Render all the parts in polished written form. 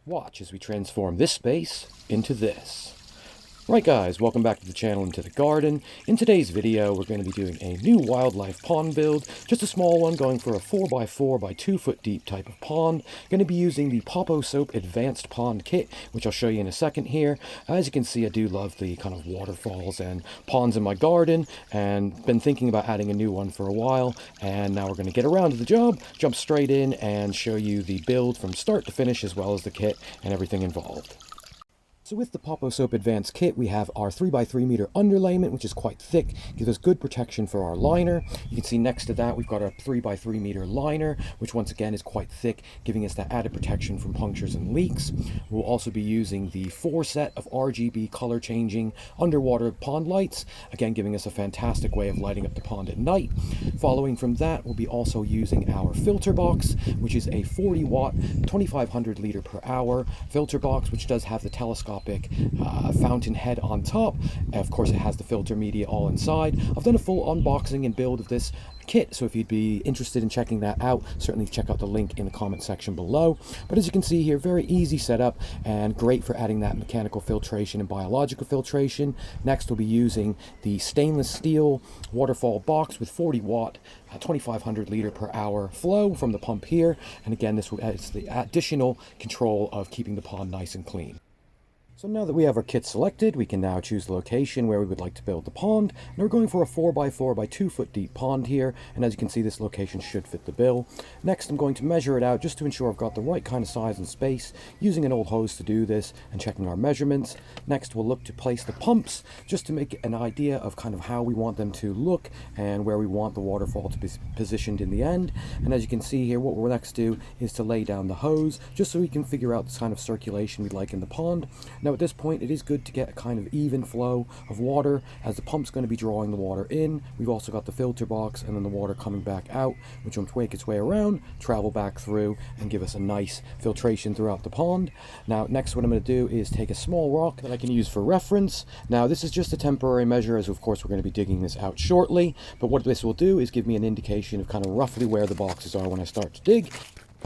Watch as we transform this space into this. Right guys, welcome back to the channel and to the garden. In today's video, we're going to be doing a new wildlife pond build. Just a small one, going for a 4x4 by 2 foot deep type of pond. Going to be using the Poposoap Advanced Pond Kit, which I'll show you in a second here. As you can see, I do love the kind of waterfalls and ponds in my garden, and been thinking about adding a new one for a while. And now we're going to get around to the job, jump straight in and show you the build from start to finish, as well as the kit and everything involved. So with the Poposoap Advanced Kit, we have our 3x3 meter underlayment, which is quite thick, gives us good protection for our liner. You can see next to that, we've got our 3x3 meter liner, which once again is quite thick, giving us that added protection from punctures and leaks. We'll also be using the 4 set of RGB color changing underwater pond lights, again giving us a fantastic way of lighting up the pond at night. Following from that, we'll be also using our filter box, which is a 40 watt, 2500 liter per hour filter box, which does have the telescopic fountain head on top. Of course, it has the filter media all inside. I've done a full unboxing and build of this kit, so if you'd be interested in checking that out, certainly check out the link in the comment section below. But as you can see here, very easy setup and great for adding that mechanical filtration and biological filtration. Next, we'll be using the stainless steel waterfall box with 40 watt 2500 liter per hour flow from the pump here, and again, this will add the additional control of keeping the pond nice and clean. So now that we have our kit selected, we can now choose the location where we would like to build the pond. And we're going for a 4x4 by 2 foot deep pond here, and as you can see, this location should fit the bill. Next, I'm going to measure it out just to ensure I've got the right kind of size and space, using an old hose to do this and checking our measurements. Next, we'll look to place the pumps just to make an idea of kind of how we want them to look and where we want the waterfall to be positioned in the end. And as you can see here, what we'll next do is to lay down the hose just so we can figure out the kind of circulation we'd like in the pond. Now at this point, it is good to get a kind of even flow of water, as the pump's going to be drawing the water in. We've also got the filter box and then the water coming back out, which will make its way around, travel back through, and give us a nice filtration throughout the pond. Now next, what I'm going to do is take a small rock that I can use for reference. Now this is just a temporary measure, as of course we're going to be digging this out shortly, but what this will do is give me an indication of kind of roughly where the boxes are when I start to dig.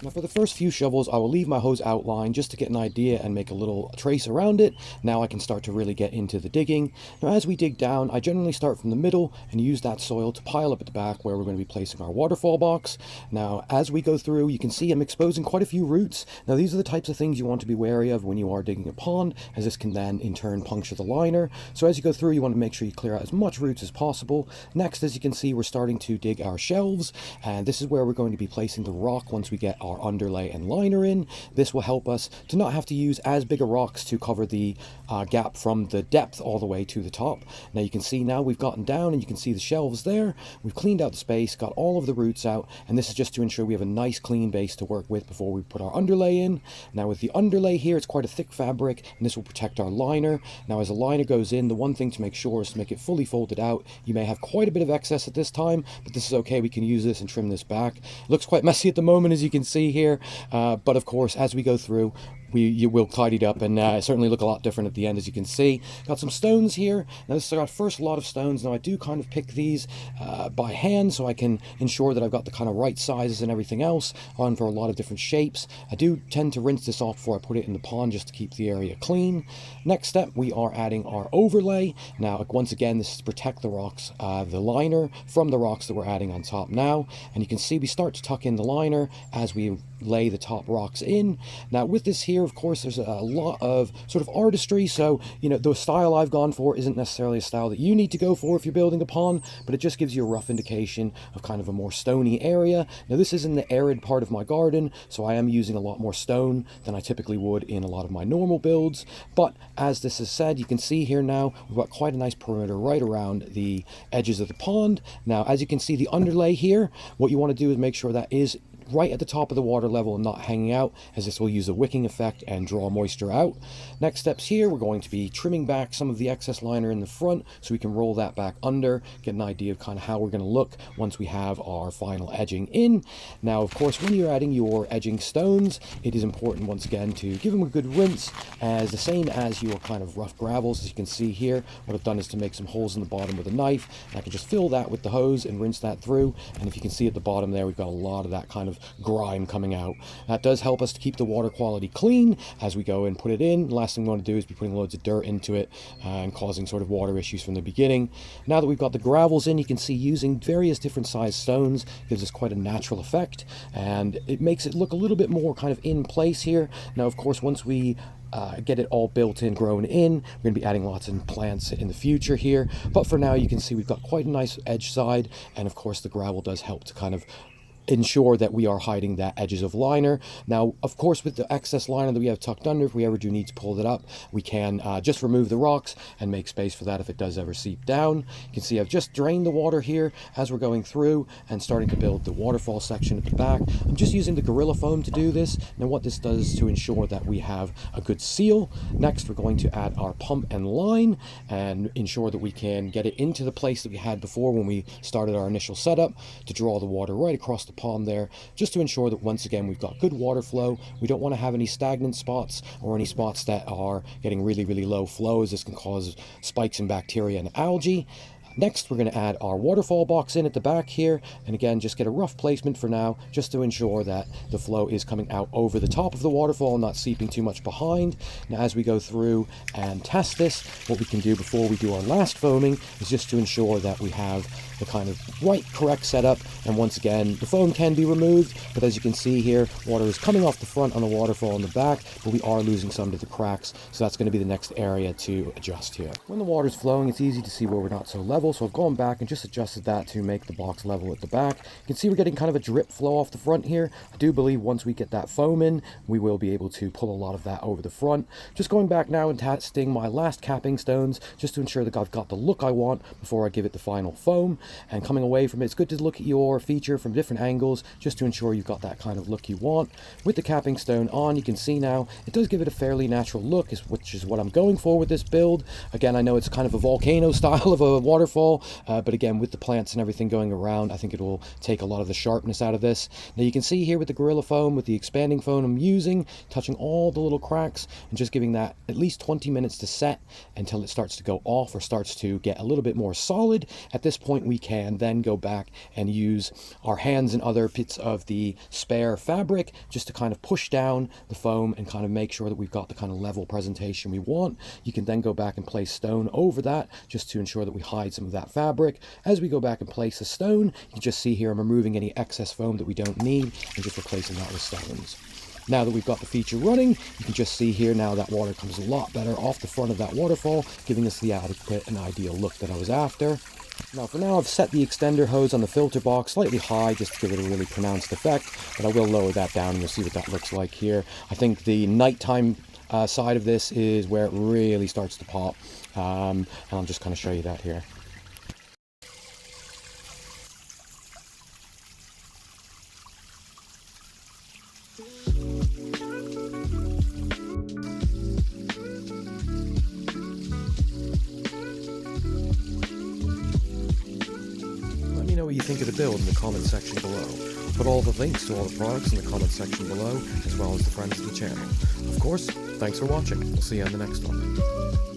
Now for the first few shovels, I will leave my hose outline just to get an idea and make a little trace around it. Now I can start to really get into the digging. Now as we dig down, I generally start from the middle and use that soil to pile up at the back where we're going to be placing our waterfall box. Now as we go through, you can see I'm exposing quite a few roots. Now these are the types of things you want to be wary of when you are digging a pond, as this can then in turn puncture the liner. So as you go through, you want to make sure you clear out as much roots as possible. Next, as you can see, we're starting to dig our shelves, and this is where we're going to be placing the rock once we get our underlay and liner in. This will help us to not have to use as big a rocks to cover the gap from the depth all the way to the top. Now you can see now we've gotten down and you can see the shelves there. We've cleaned out the space, got all of the roots out, and this is just to ensure we have a nice clean base to work with before we put our underlay in. Now with the underlay here, it's quite a thick fabric, and this will protect our liner. Now as the liner goes in, the one thing to make sure is to make it fully folded out. You may have quite a bit of excess at this time, but this is okay. We can use this and trim this back. It looks quite messy at the moment, as you can see here, but of course as we go through, you will tidy it up, and certainly look a lot different at the end, as you can see. Got some stones here. Now this is our first lot of stones. Now I do kind of pick these by hand, so I can ensure that I've got the kind of right sizes and everything else on for a lot of different shapes. I do tend to rinse this off before I put it in the pond, just to keep the area clean. Next step, we are adding our overlay. Now once again, this is to protect the rocks, the liner from the rocks that we're adding on top now. And you can see we start to tuck in the liner as we lay the top rocks in. Now with this here, of course, there's a lot of sort of artistry, so you know the style I've gone for isn't necessarily a style that you need to go for if you're building a pond, but it just gives you a rough indication of kind of a more stony area. Now this is in the arid part of my garden, so I am using a lot more stone than I typically would in a lot of my normal builds, but as this is said, you can see here now we've got quite a nice perimeter right around the edges of the pond. Now as you can see, the underlay here, what you want to do is make sure that is right at the top of the water level and not hanging out, as this will use a wicking effect and draw moisture out. Next steps here, we're going to be trimming back some of the excess liner in the front so we can roll that back under, get an idea of kind of how we're going to look once we have our final edging in. Now of course, when you're adding your edging stones, it is important once again to give them a good rinse, as the same as your kind of rough gravels. As you can see here, what I've done is to make some holes in the bottom with a knife, and I can just fill that with the hose and rinse that through. And if you can see at the bottom there, we've got a lot of that kind of of grime coming out. That does help us to keep the water quality clean as we go and put it in. The last thing we want to do is be putting loads of dirt into it and causing sort of water issues from the beginning. Now that we've got the gravels in, you can see using various different sized stones gives us quite a natural effect, and it makes it look a little bit more kind of in place here. Now, of course, once we get it all built in, grown in, we're going to be adding lots of plants in the future here, but for now you can see we've got quite a nice edge side, and of course the gravel does help to kind of ensure that we are hiding that edges of liner. Now, of course, with the excess liner that we have tucked under, if we ever do need to pull it up, we can just remove the rocks and make space for that if it does ever seep down. You can see I've just drained the water here as we're going through and starting to build the waterfall section at the back. I'm just using the Gorilla Foam to do this. Now, what this does to ensure that we have a good seal. Next, we're going to add our pump and line and ensure that we can get it into the place that we had before when we started our initial setup to draw the water right across the pond there, just to ensure that once again we've got good water flow. We don't want to have any stagnant spots or any spots that are getting really low flows. This can cause spikes in bacteria and algae. Next, we're going to add our waterfall box in at the back here, and again just get a rough placement for now just to ensure that the flow is coming out over the top of the waterfall and not seeping too much behind. Now, as we go through and test this, what we can do before we do our last foaming is just to ensure that we have the kind of correct setup. And once again, the foam can be removed, but as you can see here, water is coming off the front on the waterfall in the back, but we are losing some to the cracks, so that's going to be the next area to adjust here. When the water's flowing, it's easy to see where we're not so level, so I've gone back and just adjusted that to make the box level at the back. You can see we're getting kind of a drip flow off the front here. I do believe once we get that foam in, we will be able to pull a lot of that over the front. Just going back now and testing my last capping stones just to ensure that I've got the look I want before I give it the final foam. And coming away from it, it's good to look at your feature from different angles just to ensure you've got that kind of look you want. With the capping stone on, you can see now it does give it a fairly natural look, which is what I'm going for with this build. Again, I know it's kind of a volcano style of a waterfall, but again, with the plants and everything going around, I think it will take a lot of the sharpness out of this. Now you can see here with the Gorilla Foam, with the expanding foam I'm using, touching all the little cracks and just giving that at least 20 minutes to set until it starts to go off or starts to get a little bit more solid. At this point, we can then go back and use our hands and other bits of the spare fabric just to kind of push down the foam and kind of make sure that we've got the kind of level presentation we want. You can then go back and place stone over that just to ensure that we hide some of that fabric. As we go back and place a stone, you can just see here I'm removing any excess foam that we don't need and just replacing that with stones. Now that we've got the feature running, you can just see here now that water comes a lot better off the front of that waterfall, giving us the adequate and ideal look that I was after. Now for now, I've set the extender hose on the filter box slightly high just to give it a really pronounced effect, but I will lower that down and you'll see what that looks like here. I think the nighttime side of this is where it really starts to pop, and I'll just kind of show you that here. Know what you think of the build in the comment section below. I'll put all the links to all the products in the comment section below, as well as the friends of the channel. Of course, thanks for watching. We'll see you on the next one.